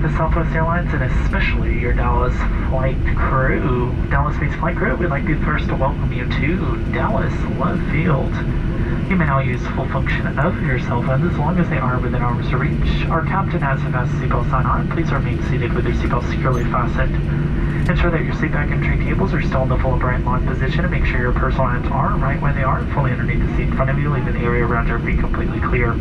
to Southwest Airlines and especially your Dallas flight crew. Dallas-based flight crew, we'd like to be the first to welcome you to Dallas Love Field. You may now use full function of your cell phones as long as they are within arm's reach. Our captain has a fast seatbelt sign on. Please remain seated with your seatbelt securely fastened. Ensure that your seat back and tray tables are still in the full upright lock position and make sure your personal items are right where they are, fully underneath the seat in front of you, leaving the area around your feet completely clear.